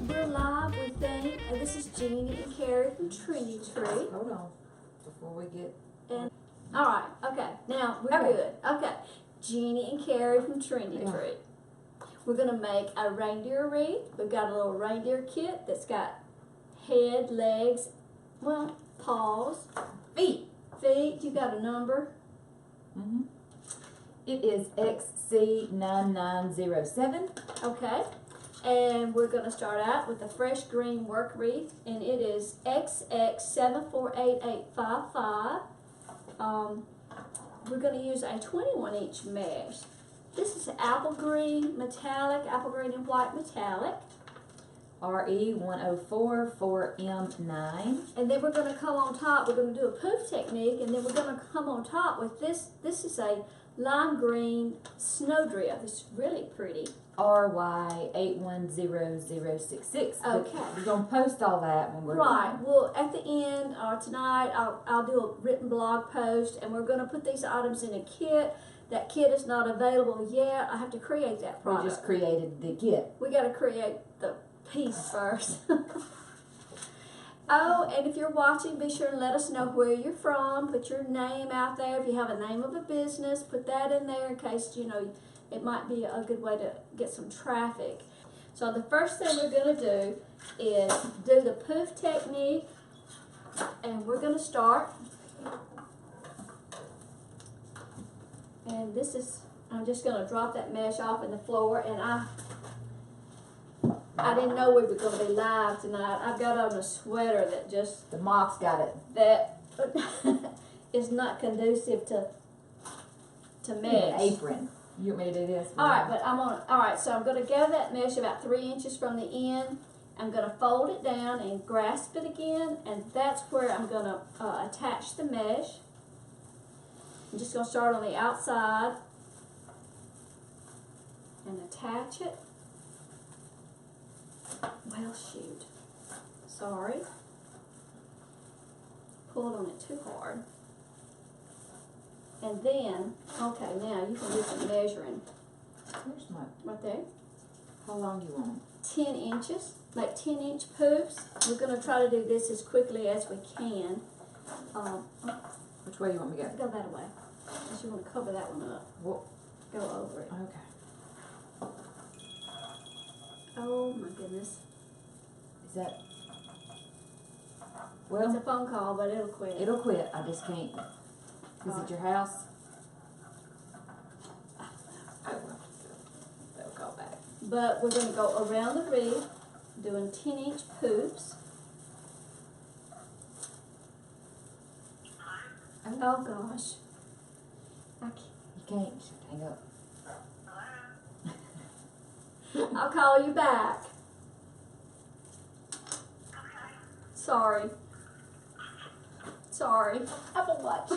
We're live, we think, and this is Jeannie and Carrie from Trinity Tree. Hold on, before we get. And alright, okay, now we're Okay. good. Okay, Jeannie and Carrie from Trinity Yeah. Tree. We're gonna make a reindeer wreath. We've got a little reindeer kit that's got head, legs, well, paws, Feet. feet. You got a number? It is XC9907. Okay. And we're going to start out with a fresh green work wreath, and it is XX748855. We're going to use a 21-inch mesh. This is apple green metallic, apple green and white metallic. RE104 4M9. And then we're going to come on top, we're going to do a poof technique, and then we're going to come on top with this. This is a lime green snowdrift. It's really pretty. RY810066. Okay. We're going to post all that when we're Right. done. Well, at the end or tonight, I'll do a written blog post, and we're going to put these items in a kit. That kit is not available yet. I have to create that We product. just created the kit. We got to create the piece first. Oh, and if you're watching, be sure and let us know where you're from. Put your name out there. If you have a name of a business, put that in there in case, you know, it might be a good way to get some traffic. So the first thing we're going to do is do the poof technique, and we're going to start. And this is, I'm just going to drop that mesh off in the floor, and I didn't know we were going to be live tonight. I've got on a sweater that just, The mops got it. that is not conducive to mesh. Apron. You want me to do this? Alright, but alright, so I'm going to gather that mesh about 3 inches from the end. I'm going to fold it down and grasp it again, and that's where I'm going to attach the mesh. I'm just going to start on the outside and attach it. Well, shoot. Sorry. Pulled on it too hard. And then, okay, now you can do some measuring. Where's my, Right there. how long do you want 10 inches. Make 10-inch poofs. We're going to try to do this as quickly as we can. Which way do you want me to go? Go that way. Because you want to cover that one up. Well, Go over it. okay. Oh my goodness. Is that? It's Well, a phone call, but it'll quit. it'll quit. I just can't. Is it your house? Oh, well. They'll call back. But we're going to go around the wreath, doing 10-inch poofs. Oh gosh. I can't. You can't. Hang up. I'll call you back. Sorry. Sorry. Apple Watch.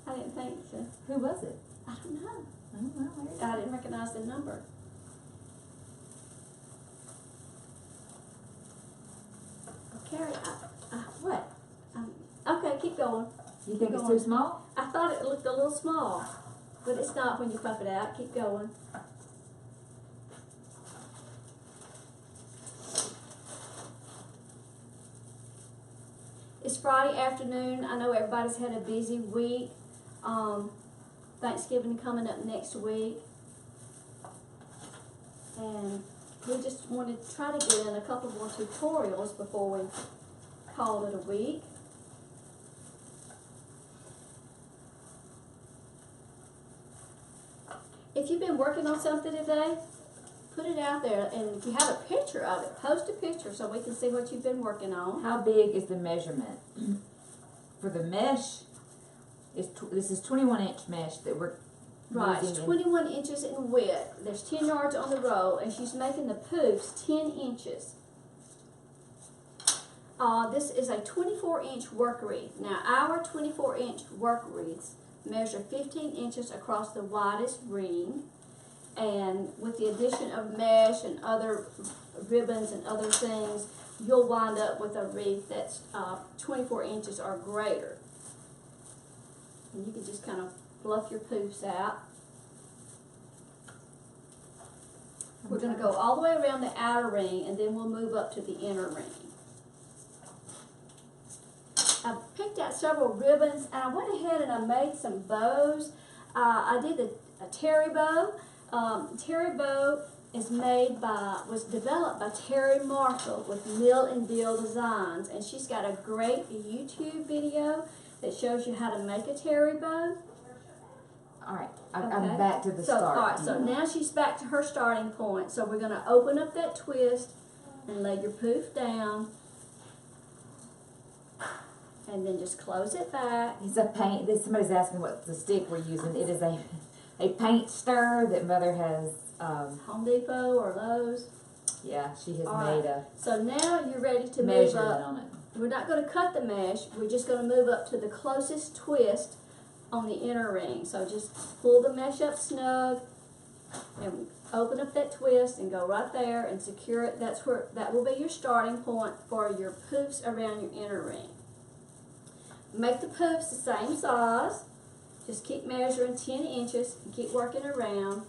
I didn't think so. Who was it? I don't know. I don't know. There you I didn't recognize the number. Carrie, What? okay, keep going. You think it's Go on. too small? I thought it looked a little small, but it's not when you puff it out. Keep going. It's Friday afternoon. I know everybody's had a busy week. Thanksgiving coming up next week. And we just wanted to try to get in a couple more tutorials before we call it a week. If you've been working on something today, put it out there, and if you have a picture of it, post a picture so we can see what you've been working on. How big is the measurement? For the mesh, this is 21-inch mesh that we're Right, it's using. 21 inches in width. There's 10 yards on the roll, and she's making the poofs 10 inches. This is a 24-inch work wreath. Now, our 24-inch work wreaths measure 15 inches across the widest ring, and with the addition of mesh and other ribbons and other things, you'll wind up with a wreath that's 24 inches or greater. And you can just kind of fluff your poofs out. We're going to go all the way around the outer ring, and then we'll move up to the inner ring. I picked out several ribbons, and I went ahead and I made some bows. I did a terry bow. Terry bow was developed by Terry Marshall with Mill and Deal Designs, and she's got a great YouTube video that shows you how to make a terry bow. All right, I'm Okay. back to the So, start. all right, so now she's back to her starting point. So we're going to open up that twist and lay your poof down, and then just close it back. It's a paint. Somebody's asking what the stick we're using. It is a paint stir that Mother has. Home Depot or Lowe's. Yeah, she has All made right. a So now you're ready to move measurement up. on it. We're not going to cut the mesh. We're just going to move up to the closest twist on the inner ring. So just pull the mesh up snug and open up that twist and go right there and secure it. That will be your starting point for your poofs around your inner ring. Make the poofs the same size. Just keep measuring 10 inches and keep working around.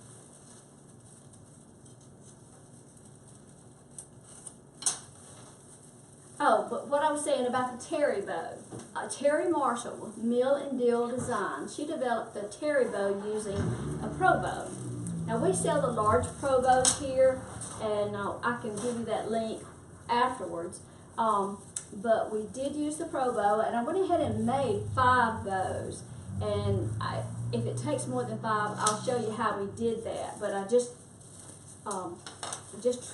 Oh, but what I was saying about the terry bow. Terry Marshall with Mill and Deal Design. She developed the terry bow using a pro bow. Now we sell the large pro bows here, and I can give you that link afterwards. But we did use the pro bow, and I went ahead and made 5 bows. And if it takes more than 5, I'll show you how we did that. But I just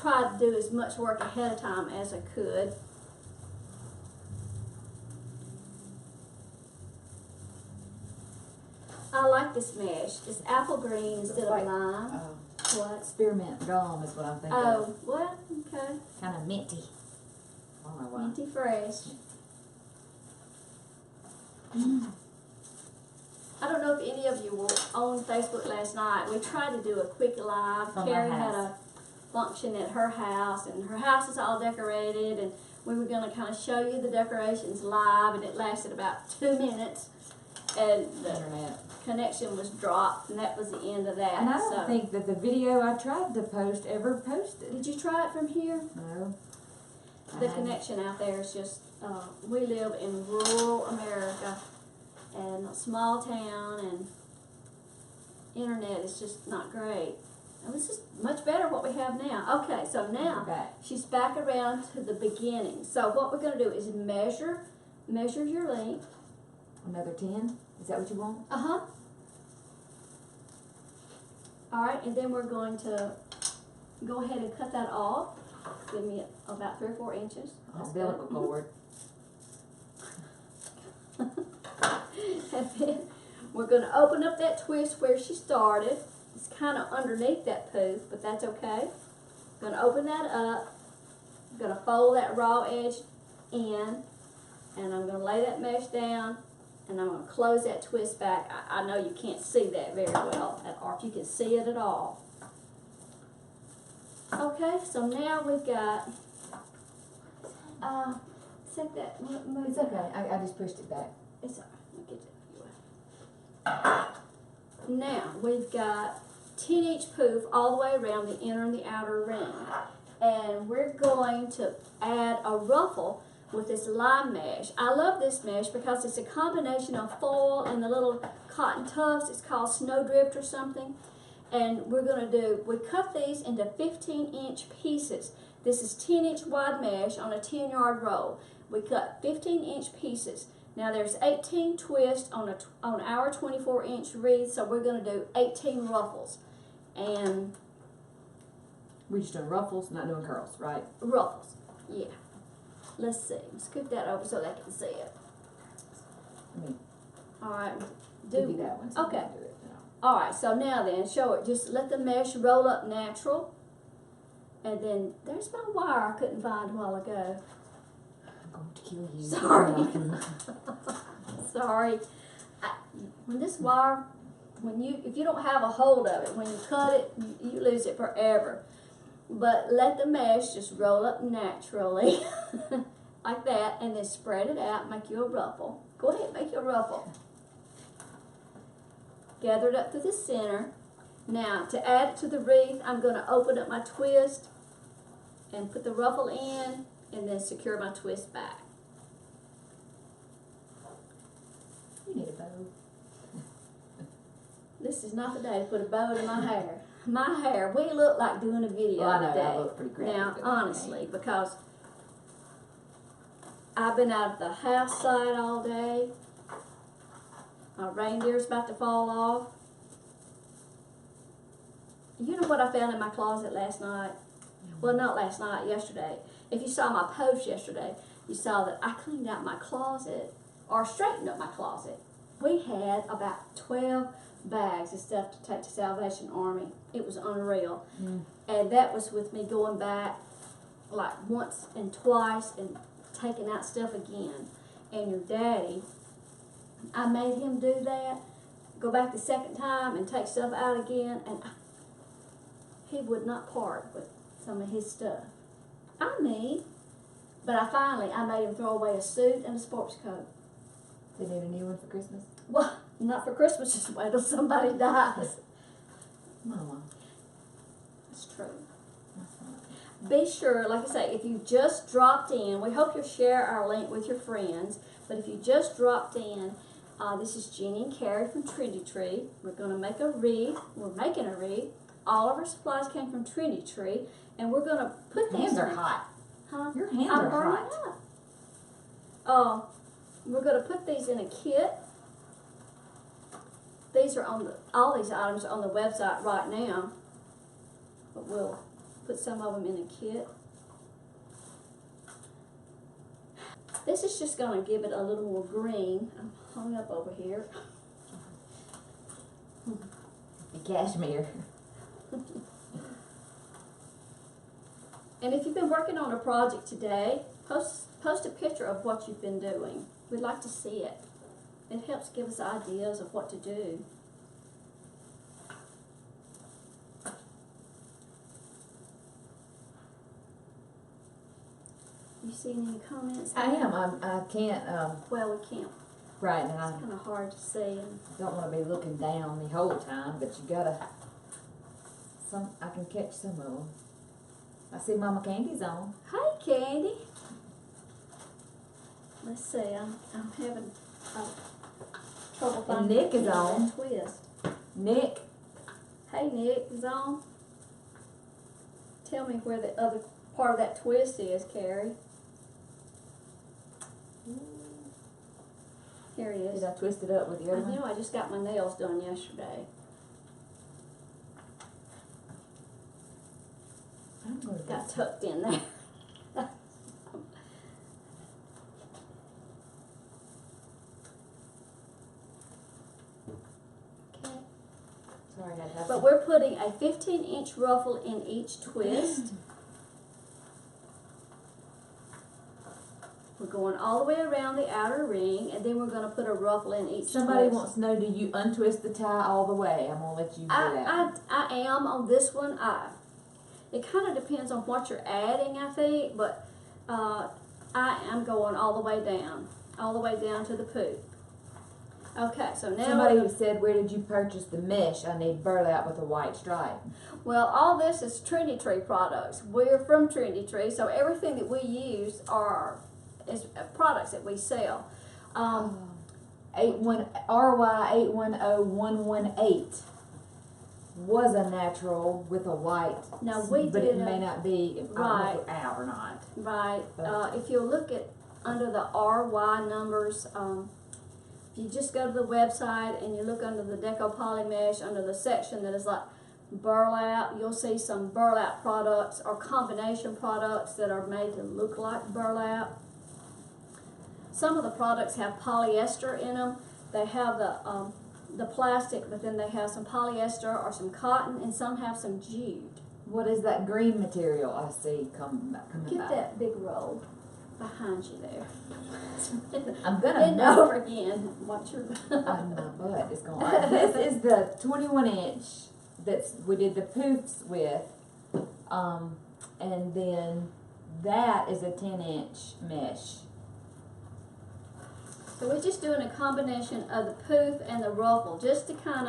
tried to do as much work ahead of time as I could. I like this mesh. It's apple green instead of lime. What? Spearmint gum is what I'm thinking. Oh, what? Okay. Kind of minty. I don't know why. Minty fresh. I don't know if any of you were on Facebook last night. We tried to do a quick live. From my Carrie had house. a function at her house, and her house is all decorated, and we were going to kind of show you the decorations live, and it lasted about 2 minutes, and the Internet. connection was dropped, and that was the end of that. And I don't So, think that the video I tried to post ever posted. did you try it from here? No. The connection out there is just, we live in rural America and a small town, and internet is just not great. And this is much better what we have now. Okay, so now Back. she's back around to the beginning. So what we're going to do is measure your length. Another 10? Is that what you want? Uh-huh. All right, and then we're going to go ahead and cut that off. Give me about 3 or 4 inches. Umbilical cord. And then we're going to open up that twist where she started. It's kind of underneath that poof, but that's okay. Going to open that up. I'm going to fold that raw edge in, and I'm going to lay that mesh down, and I'm going to close that twist back. I know you can't see that very well, or if you can see it at all. Okay, so now we've got, set that, move It's that. okay. I just pushed it back. It's all right. I'll get it. Now we've got 10-inch poof all the way around the inner and the outer ring, and we're going to add a ruffle with this lime mesh. I love this mesh because it's a combination of foil and the little cotton tufts. It's called snowdrift or something. And we're going to we cut these into 15-inch pieces. This is 10-inch wide mesh on a 10-yard roll. We cut 15-inch pieces. Now there's 18 twists on our 24-inch wreath, so we're going to do 18 ruffles. And We're just doing ruffles, not doing curls, right? ruffles, yeah. Let's see. Scoop that over so they can see it. I mean, All right. give you that one. So Okay. you can do it, you know. All right, so now then, show it. Just let the mesh roll up natural. And then, there's my wire I couldn't find a while ago. I'm going to kill you. Sorry. Sorry. When this wire, if you don't have a hold of it, when you cut it, you lose it forever. But let the mesh just roll up naturally, like that, and then spread it out, make you a ruffle. Go ahead, make your ruffle. Gather it up to the center. Now, to add it to the wreath, I'm going to open up my twist and put the ruffle in and then secure my twist back. You need a bow. This is not the day to put a bow in my hair. My hair, we look like doing a video Well, I know, today. I look pretty crappy. Now, but honestly, because I've been out of the house side all day. My reindeer's about to fall off. You know what I found in my closet last night? Well, not last night, yesterday. If you saw my post yesterday, you saw that I cleaned out my closet, or straightened up my closet. We had about 12 bags of stuff to take to Salvation Army. It was unreal. And that was with me going back like once and twice and taking out stuff again. And your daddy, I made him do that, go back the second time and take stuff out again, and he would not part with some of his stuff. I mean, but I made him throw away a suit and a sports coat. They need a new one for Christmas? Well, not for Christmas, just wait till somebody dies. Mama. That's true. That's fine. Be sure, like I say, if you just dropped in, we hope you'll share our link with your friends, but if you just dropped in, this is Jeannie and Carrie from Trinity Tree. We're going to make a wreath. We're making a wreath. All of our supplies came from Trinity Tree, and we're going to put these Hands are in- hot. Huh? Your hands I'm are burning hot. up. We're going to put these in a kit. These are on all these items are on the website right now, but we'll put some of them in a kit. This is just going to give it a little more green. I'm hung up over here. The cashmere. And if you've been working on a project today, post a picture of what you've been doing. We'd like to see it. It helps give us ideas of what to do. You see any comments? I am. I can't, Well, we can't. right, and I It's kind of hard to see. don't want to be looking down the whole time, but you gotta, I can catch some of them. I see Mama Candy's on. Hey, Candy. Let's see. I'm having trouble finding Nick is that on. twist. Nick, Hey, Nick is on. Tell me where the other part of that twist is, Carrie. Here he is. did I twist it up with the I other one? know. I just got my nails done yesterday. I'm gonna Got get tucked in there. Okay. sorry, I have But to. we're putting a 15-inch ruffle in each twist. We're going all the way around the outer ring, and then we're going to put a ruffle in each Somebody twist. wants to know, do you untwist the tie all the way? I'm gonna let you do that. I am on this one. It kind of depends on what you're adding, I think, but I am going all the way down to the poop. Okay, so now Somebody said, where did you purchase the mesh? I need burlap with a white stripe. well, all this is Trinity Tree products. We're from Trinity Tree, so everything that we use is products that we sell. RY810118 was a natural with a white, Now, we but did it may not be. I don't know right. if we're out or not. Right. If you look at under the RY numbers, if you just go to the website and you look under the Deco Poly Mesh, under the section that is like burlap, you'll see some burlap products or combination products that are made to look like burlap. Some of the products have polyester in them. They have the plastic, but then they have some polyester or some cotton, and some have some jute. What is that green material I see coming Get back? that big roll behind you there. I'm gonna Bend know. over again. Watch your. My butt is going. This is the 21-inch that's we did the poofs with, and then that is a 10-inch mesh. So we're just doing a combination of the poof and the ruffle, just to kind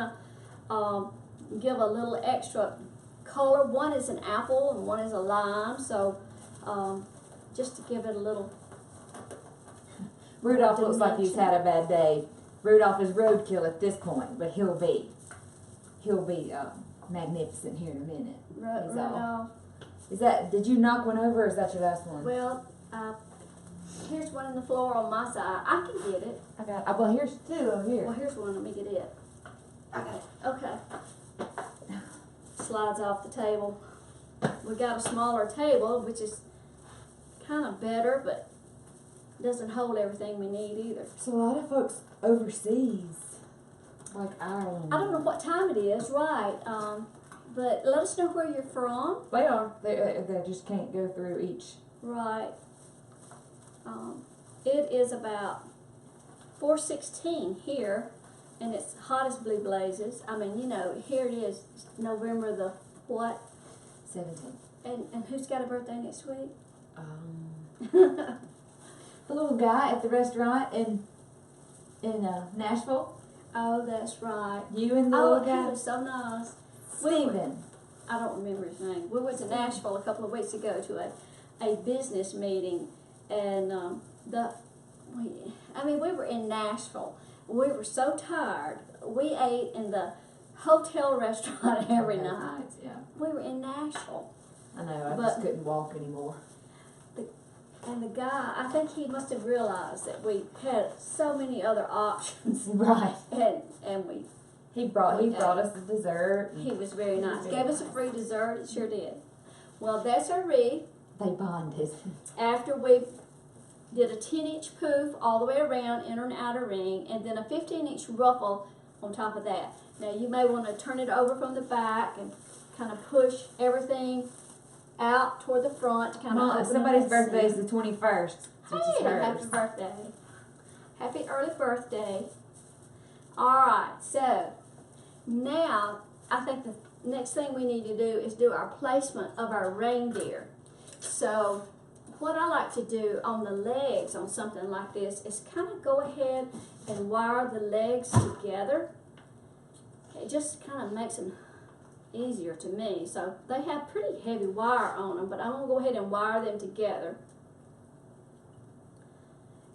of give a little extra color. One is an apple and one is a lime, so just to give it a little. Rudolph looks like he's had a bad day. Rudolph is roadkill at this point, but he'll be magnificent here in a minute. Rudolph. Is that, did you knock one over, or is that your last one? Well, here's one in the floor on my side. I can get it. I got, well, here's two over here. Well, here's one. Let me get it. I got it. Okay. Slides off the table. We got a smaller table, which is kind of better, but doesn't hold everything we need either. So a lot of folks overseas, like Ireland. I don't know what time it is, right? But let us know where you're from. They are. They just can't go through each. Right. It is about 4:16 here, and it's hot as blue blazes. I mean, you know, here it is, November the what? 17th. And who's got a birthday next week? The little guy at the restaurant in Nashville. Oh, that's right. You and the little He guy. was so nice. Steven. I don't remember his name. We went to Nashville a couple of weeks ago to a business meeting, and we were in Nashville. We were so tired. We ate in the hotel restaurant every night. Yeah. We were in Nashville. I know. I just couldn't walk anymore. And the guy, I think he must have realized that we had so many other options. Right. And He brought us the dessert. he was very nice. Gave us a free dessert. It sure did. Well, that's our wreath. They bonded. After we did a 10-inch poof all the way around, inner and outer ring, and then a 15-inch ruffle on top of that. Now you may want to turn it over from the back and kind of push everything out toward the front. Kind of open somebody's up birthday is the 21st. Hey, happy birthday. Happy early birthday. Alright, so now I think the next thing we need to do is do our placement of our reindeer. So what I like to do on the legs on something like this is kind of go ahead and wire the legs together. It just kind of makes them easier to me. So they have pretty heavy wire on them, but I'm going to go ahead and wire them together.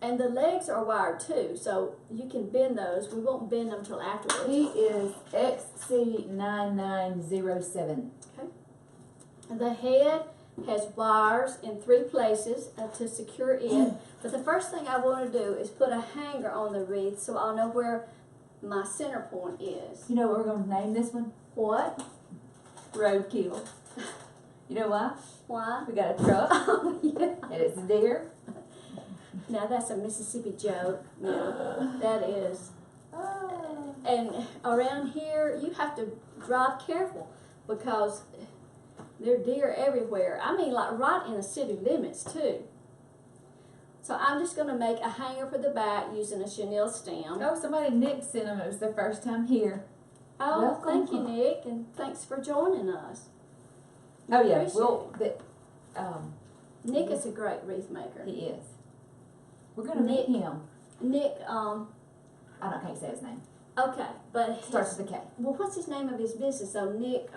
And the legs are wired too, so you can bend those. We won't bend them till afterwards. He is XC9907. Okay. And the head has wires in 3 places to secure it. But the first thing I want to do is put a hanger on the wreath so I'll know where my center point is. You know what we're going to name this one? What? Roadkill. You know why? Why? We got a truck. Oh, yeah. And it's a deer. Now that's a Mississippi joke. No, that is. And around here, you have to drive careful because there are deer everywhere. I mean, like right in the city limits too. So I'm just going to make a hanger for the back using a chenille stem. Oh, Nick sent them. It was their first time here. Oh, Welcome. thank you, Nick, and thanks for joining us. Oh yeah, Appreciate it. Nick is a great wreath maker. He is. We're gonna meet him. Nick, I can't say his name. okay, but Starts with a K. well, what's his name of his business? So Nick,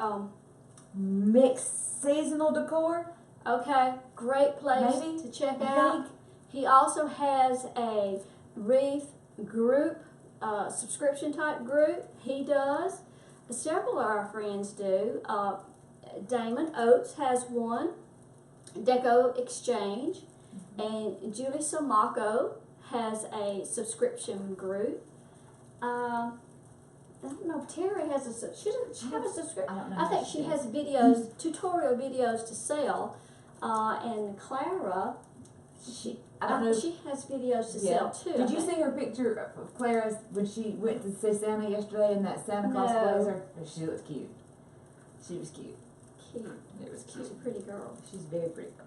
Mixed Seasonal Decor. okay, great place Maybe, to check I out. think. He also has a wreath group, subscription type group. He does. Several of our friends do. Damon Oates has one. Deco Exchange. And Julie Samako has a subscription group. I don't know if Terry has a subscription. She have a subscription. I don't know. I think she has videos, tutorial videos to sell. And Clara, she has videos to sell too. Did you see her picture of Clara's when she went to see Santa yesterday in that Santa Claus blazer? She looked cute. She was cute. Cute. It was cute. She's a pretty girl. She's a very pretty girl.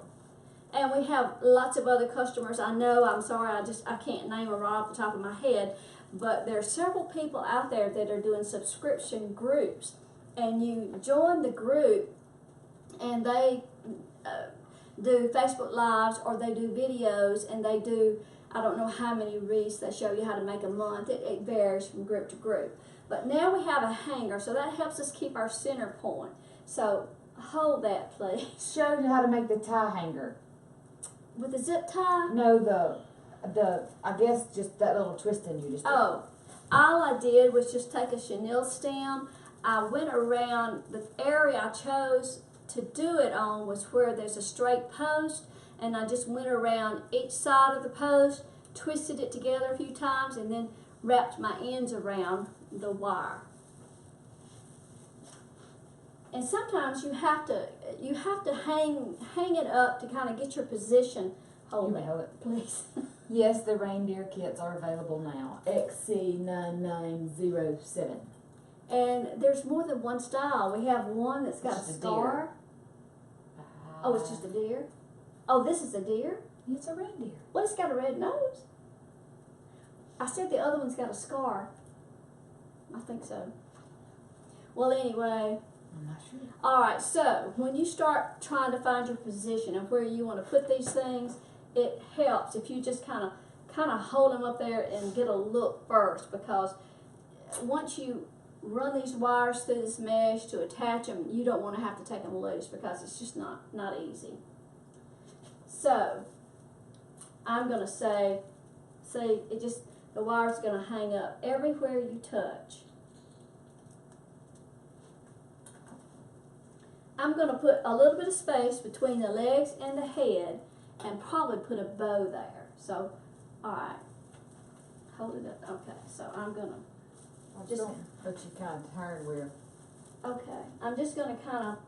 And we have lots of other customers. I know, I'm sorry, I can't name them right off the top of my head, but there are several people out there that are doing subscription groups. And you join the group and they do Facebook Lives or they do videos and they do, I don't know how many wreaths they show you how to make a month. It varies from group to group. But now we have a hanger, so that helps us keep our center point. So hold that, please. Show you how to make the tie hanger. With the zip tie? No, the I guess just that little twisting you just did. Oh, all I did was just take a chenille stem. I went around, the area I chose to do it on was where there's a straight post, and I just went around each side of the post, twisted it together a few times, and then wrapped my ends around the wire. And sometimes you have to hang it up to kind of get your position. Hold You may hold it, please. Yes, the reindeer kits are available now. XC9907. And there's more than one style. We have one that's got It's a a scar. Oh, it's just a deer? Oh, this is a deer? It's a reindeer. Well, it's got a red nose. I said the other one's got a scar. I think so. Well, anyway. I'm not sure. Alright, so when you start trying to find your position and where you want to put these things, it helps if you just kind of hold them up there and get a look first, because once you run these wires through this mesh to attach them, you don't want to have to take them loose, because it's just not easy. So I'm going to say, see, the wire's going to hang up everywhere you touch. I'm going to put a little bit of space between the legs and the head and probably put a bow there. So, alright, hold it up. Okay, so I'm going to just, but you kind of tired with. okay, I'm just going to kind of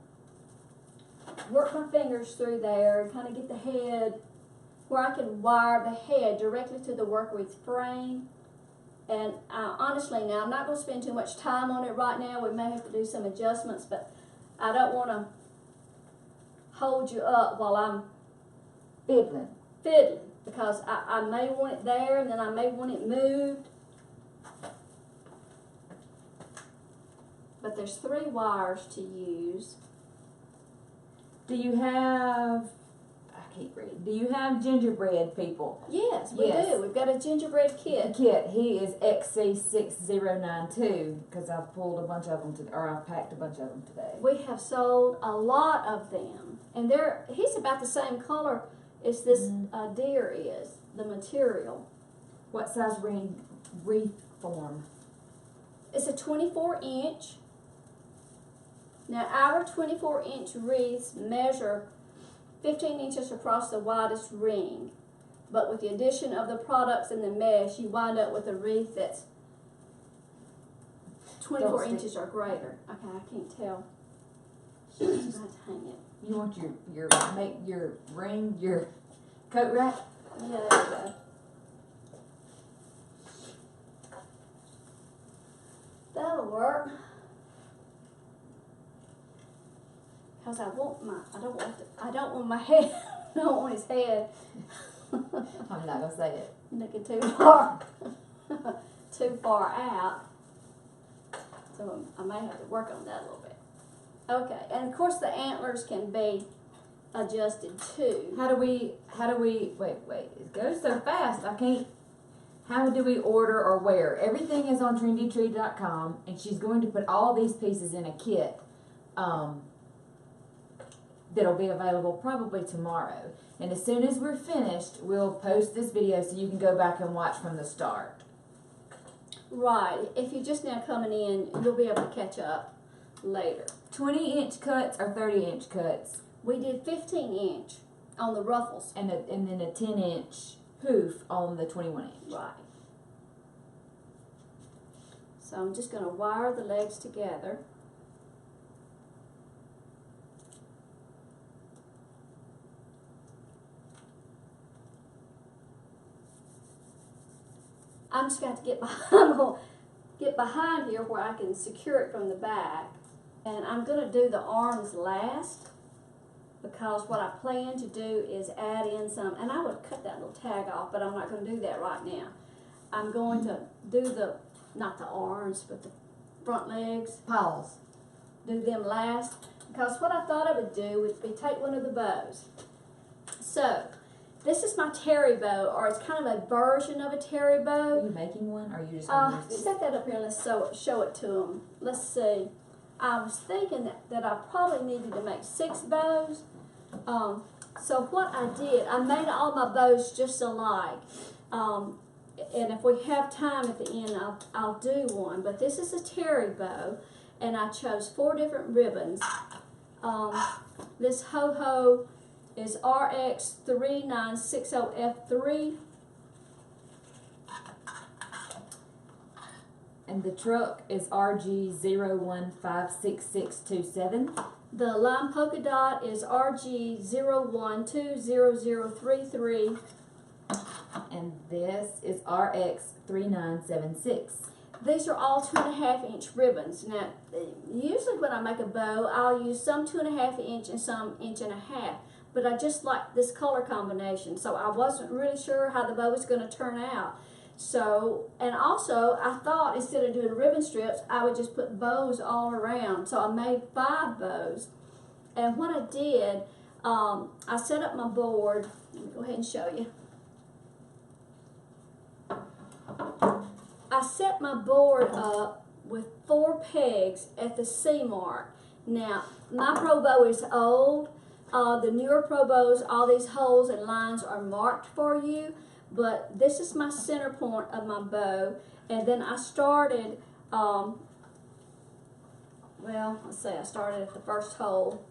work my fingers through there and kind of get the head where I can wire the head directly to the work wreath frame. And honestly now, I'm not going to spend too much time on it right now. We may have to do some adjustments, but I don't want to hold you up while I'm Fiddling. because I may want it there and then I may want it moved. But there's 3 wires to use. Do you have, I can't read, do you have gingerbread people? Yes, we Yes. do. We've got a gingerbread The kit. kit, he is XC6092, because I've pulled a bunch of them, I've packed a bunch of them today. We have sold a lot of them. And he's about the same color as this deer is, the material. What size wreath form? It's a 24-inch. Now our 24-inch wreaths measure 15 inches across the widest ring. But with the addition of the products and the mesh, you wind up with a wreath that's 24 inches or greater. Okay, I can't tell. I'm going to hang it. You want make your ring, your coat rack? Yeah, there we go. That'll work. Because I don't want my head, I don't want his head I'm not going to say it. looking too far out. So I may have to work on that a little bit. Okay, and of course the antlers can be adjusted too. How do we, wait, it goes so fast, I can't, how do we order or where? Everything is on trendytree.com, and she's going to put all these pieces in a kit, that'll be available probably tomorrow. And as soon as we're finished, we'll post this video so you can go back and watch from the start. Right, if you're just now coming in, you'll be able to catch up later. 20-inch cuts or 30-inch cuts? We did 15-inch on the ruffles. And then a 10-inch poof on the 21-inch. Right. So I'm just going to wire the legs together. I'm just going to get behind here where I can secure it from the back. And I'm going to do the arms last, because what I plan to do is add in some, and I would cut that little tag off, but I'm not going to do that right now. I'm going to do not the arms, but the front legs. Paws. Do them last, because what I thought I would do would be take one of the bows. So, this is my terry bow, or it's kind of a version of a terry Are bow. you making one, or are you just? Set that up here and let's show it to them. Let's see. I was thinking that I probably needed to make 6 bows. So what I did, I made all my bows just alike. And if we have time at the end, I'll do one. But this is a terry bow, and I chose 4 different ribbons. This ho-ho is RX3960F3. And the truck is RG01566627. The lime polka dot is RG01200033. And this is RX3976. These are all 2.5 inch ribbons. Now, usually when I make a bow, I'll use some 2.5 inch and some 1.5 inch. But I just like this color combination, so I wasn't really sure how the bow was going to turn out. So, and also, I thought instead of doing ribbon strips, I would just put bows all around. So I made 5 bows. And what I did, I set up my board. Let me go ahead and show you. I set my board up with 4 pegs at the C mark. Now, my pro bow is old. The newer pro bows, all these holes and lines are marked for you. But this is my center point of my bow. And then I started, well, let's see, I started at the first hole.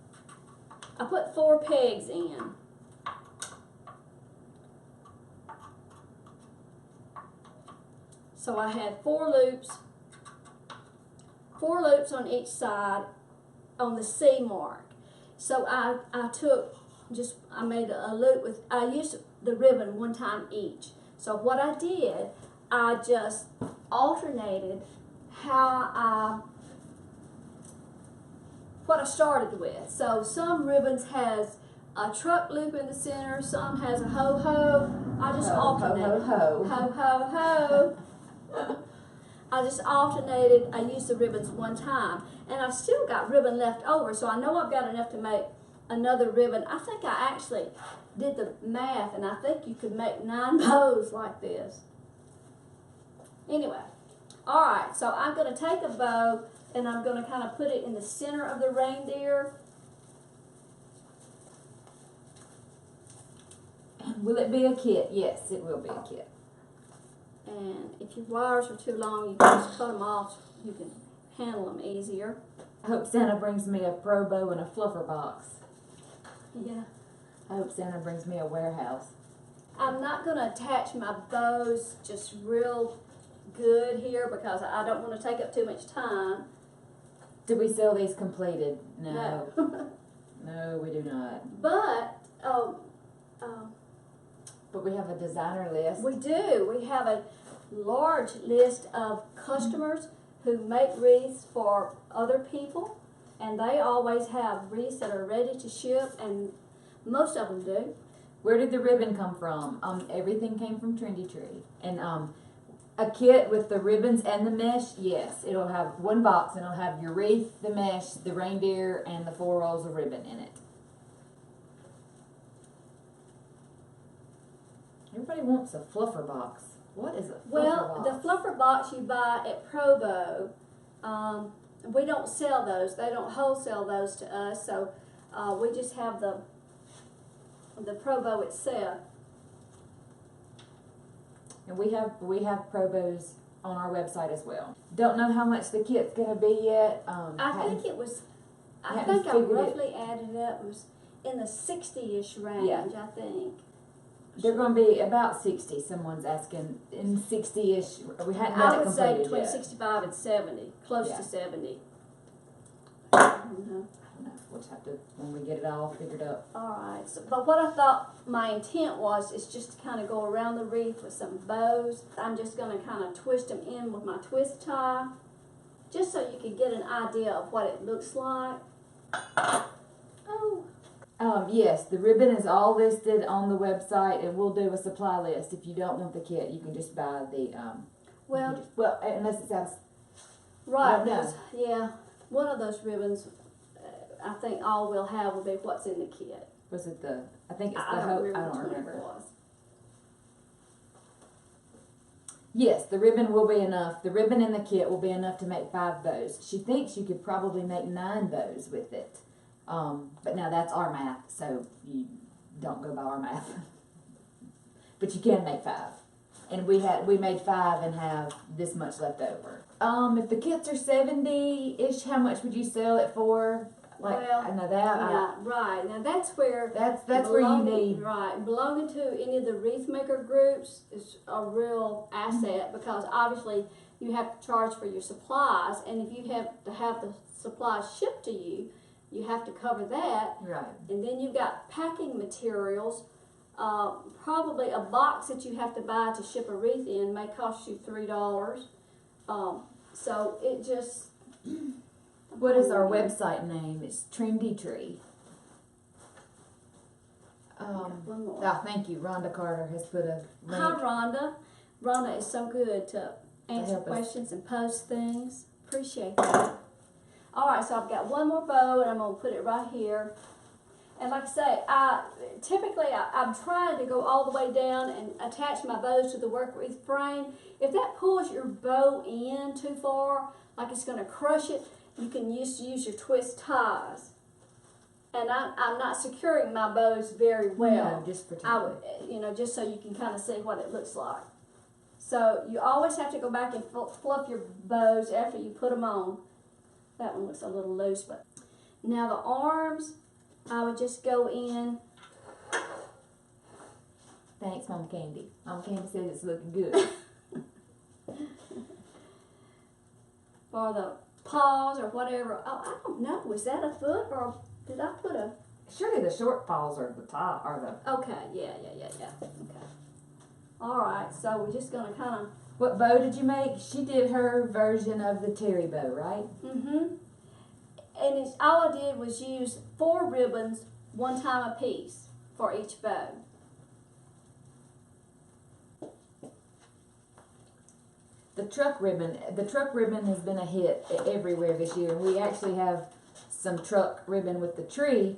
I put 4 pegs in. So I had 4 loops on each side on the C mark. So I made a loop with, I used the ribbon 1 time each. So what I did, I just alternated what I started with. So some ribbons has a truck loop in the center, some has a ho-ho. I just alternated. Ho. Ho-ho-ho. I just alternated. I used the ribbons 1 time, and I've still got ribbon left over, so I know I've got enough to make another ribbon. I think I actually did the math, and I think you could make 9 bows like this. Anyway, all right, so I'm going to take a bow, and I'm going to kind of put it in the center of the reindeer. Will it be a kit? Yes, it will be a kit. And if your wires are too long, you can just cut them off so you can handle them easier. I hope Santa brings me a pro bow and a fluffer box. Yeah. I hope Santa brings me a warehouse. I'm not going to attach my bows just real good here because I don't want to take up too much time. Do we sell these completed? No. No. No, we do not. But, But we have a designer list. we do. We have a large list of customers who make wreaths for other people, and they always have wreaths that are ready to ship, and most of them do. Where did the ribbon come from? Everything came from Trendy Tree. And a kit with the ribbons and the mesh, yes. It'll have 1 box, and it'll have your wreath, the mesh, the reindeer, and the 4 rolls of ribbon in it. Everybody wants a fluffer box. What is a fluffer box? The fluffer box you buy at Probo, we don't sell those. They don't wholesale those to us, so we just have the Probo itself. And we have Probos on our website as well. Don't know how much the kit's gonna be yet. I think I hadn't figured roughly added up. It was in the 60-ish range, Yeah. I think. They're going to be about 60. Someone's asking in 60-ish. We hadn't got I it would say completed between yet. 65 and 70, close Yeah. to 70. I don't know. We'll just have to, when we get it all figured up. Alright, so, but what I thought my intent was is just to kind of go around the wreath with some bows. I'm just going to kind of twist them in with my twist tie, just so you can get an idea of what it looks like. Oh. Yes, the ribbon is all listed on the website, and we'll do a supply list. If you don't want the kit, you can just buy the, Well, unless it's out of, right, no. yeah, one of those ribbons, I think all we'll have will be what's in the kit. Was it the, I think it's I the don't hope, remember I don't which one it remember. was. Yes, the ribbon will be enough. The ribbon in the kit will be enough to make 5 bows. She thinks you could probably make 9 bows with it. But now that's our math, so you don't go by our math. But you can make 5. And we made 5 and have this much left over. If the kits are 70-ish, how much would you sell it for? Like, Well, I know that. Yeah, right. Now that's where That's where you need. Right. Belonging to any of the wreath maker groups is a real asset because obviously you have to charge for your supplies, and if you have to have the supplies shipped to you, you have to cover that. Right. And then you've got packing materials. Probably a box that you have to buy to ship a wreath in may cost you $3. So it just. What is our website name? It's Trendy Tree. One more. Thank you. Rhonda Carter has put a link. Hi, Rhonda. Rhonda is so good to answer help us. questions and post things. Appreciate that. All right, so I've got one more bow, and I'm going to put it right here. And like I say, I'm trying to go all the way down and attach my bows to the work wreath frame. If that pulls your bow in too far, like it's going to crush it, you can use your twist ties. And I'm not securing my bows very well. No, just pretend. I would, just so you can kind of see what it looks like. So you always have to go back and fluff your bows after you put them on. That one looks a little loose, but now the arms, I would just go in. Thanks, Mama Candy. Mama Candy says it's looking good. For the paws or whatever. Oh, I don't know. Was that a foot or did I put a? Surely the short paws are the top, are the. Okay, yeah. Okay. All right, so we're just gonna kind of. What bow did you make? She did her version of the terry bow, right? Mm-hmm. And all I did was use 4 ribbons, 1 time a piece for each bow. The truck ribbon has been a hit everywhere this year. We actually have some truck ribbon with the tree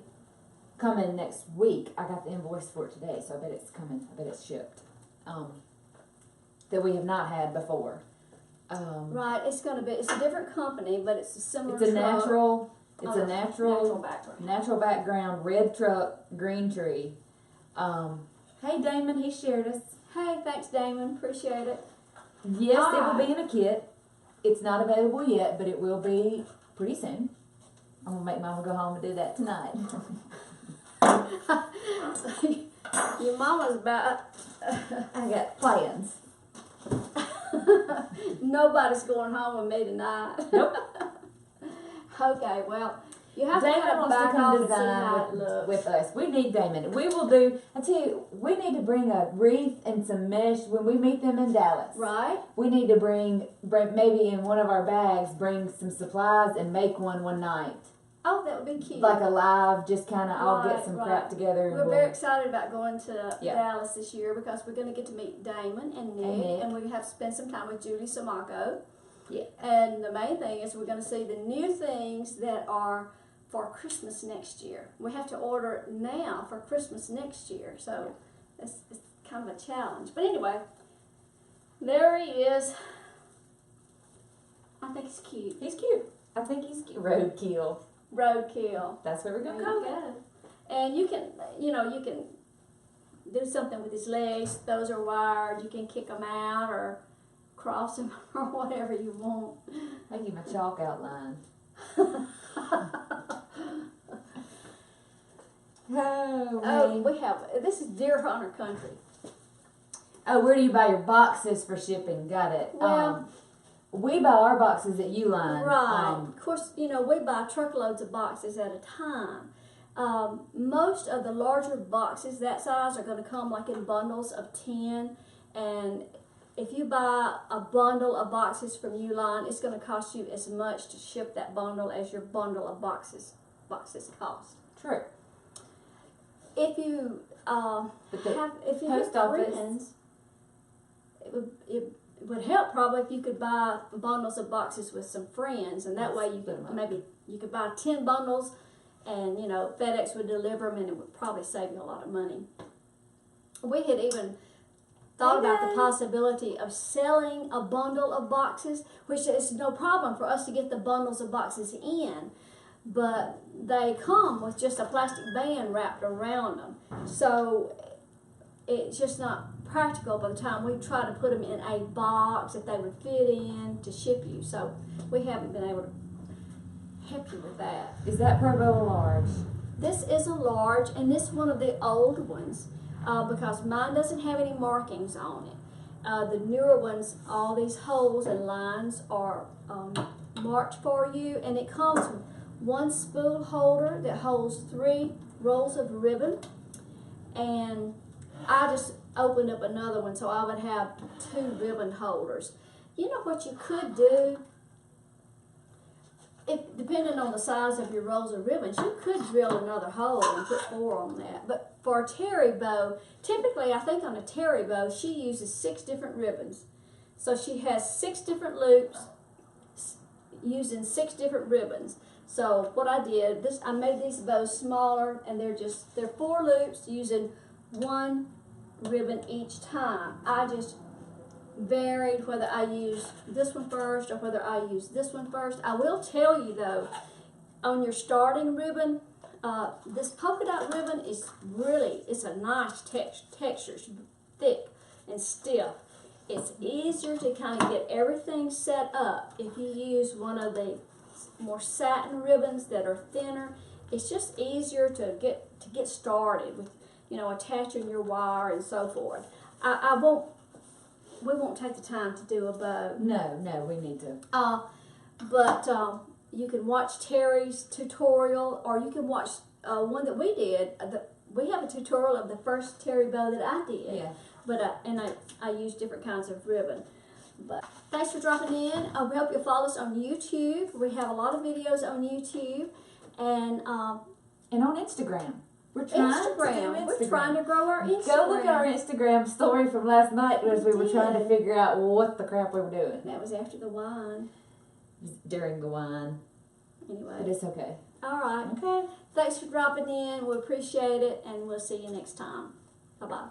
coming next week. I got the invoice for it today, so I bet it's coming. I bet it's shipped. That we have not had before. Right, it's a different company, but it's a similar. It's a truck. natural background. Natural background, red truck, green tree. Hey Damon, he shared us. Hey, thanks Damon, appreciate it. Yes, All it will right. be in a kit. It's not available yet, but it will be pretty soon. I'm gonna make Mama go home and do that tonight. Your mama's about. I got plans. Nobody's going home with me tonight. Nope. Okay, well, you have to Damon kind of wants to back come off to and see how it dine looks. with us. We need Damon. We will do. I tell you, we need to bring a wreath and some mesh when we meet them in Dallas. Right? We need to bring maybe in one of our bags, bring some supplies and make one night. Oh, that would be cute. Like a live, just kind of all get some Right. crap together. And We're very excited about going to Yeah. Dallas this year because we're going to get to meet Damon and Nick, and we have to spend some time with Julie Samako. Yeah. And the main thing is we're going to see the new things that are for Christmas next year. We have to order it now for Christmas next year, so it's kind of a challenge. But anyway, there he is. I think he's cute. He's cute. I think he's cute. Roadkill. Roadkill. That's what we're There gonna you call it. go. And you can do something with his legs. Those are wired. You can kick them out or cross them or whatever you want. I give my chalk outline. Oh, Oh, man. this is Deer Hunter country. Oh, where do you buy your boxes for shipping? Got it. Well, we buy our boxes at Uline. right. Of course, we buy truckloads of boxes at a time. Most of the larger boxes that size are going to come like in bundles of 10. And if you buy a bundle of boxes from Uline, it's going to cost you as much to ship that bundle as your bundle of boxes cost. True. If you But the if you post have office- friends, it would help probably if you could buy bundles of boxes with some friends, and that way you Split 'em could up. maybe you could buy 10 bundles, and you know, FedEx would deliver them, and it would probably save you a lot of money. We had even thought about the possibility of selling a bundle of boxes, which is no problem for us to get the bundles of boxes in, but they come with just a plastic band wrapped around them. So it's just not practical by the time we try to put them in a box that they would fit in to ship you. So we haven't been able to help you with that. Is that Provo a large? This is a large, and this is one of the old ones. Because mine doesn't have any markings on it. The newer ones, all these holes and lines are marked for you, and it comes with one spool holder that holds 3 rolls of ribbon, and I just opened up another one so I would have 2 ribbon holders. You know what you could do? If, depending on the size of your rolls of ribbons, you could drill another hole and put 4 on that. But for a terry bow, typically I think on a terry bow, she uses 6 different ribbons. So she has 6 different loops using 6 different ribbons. So what I did, I made these bows smaller, and they're 4 loops using 1 ribbon each time. I just varied whether I use this one first or whether I use this one first. I will tell you though, on your starting ribbon, this polka dot ribbon is really, it's a nice texture. It's thick and stiff. It's easier to kind of get everything set up if you use one of the more satin ribbons that are thinner. It's just easier to get started with, you know, attaching your wire and so forth. We won't take the time to do a bow. No, we need to. But you can watch Terry's tutorial, or you can watch one that we did. We have a tutorial of the first Terry bow that I did. Yeah. But and I use different kinds of ribbon. But thanks for dropping in. We hope you'll follow us on YouTube. We have a lot of videos on YouTube, and on Instagram. We're trying to do Instagram. We're trying to grow our Instagram. Go look at our Instagram story from last night as we were trying to figure out what the crap we were doing. That was after the wine. During the wine. Anyway. But it's okay. All right. Okay. Thanks for dropping in. We appreciate it, and we'll see you next time. Bye-bye.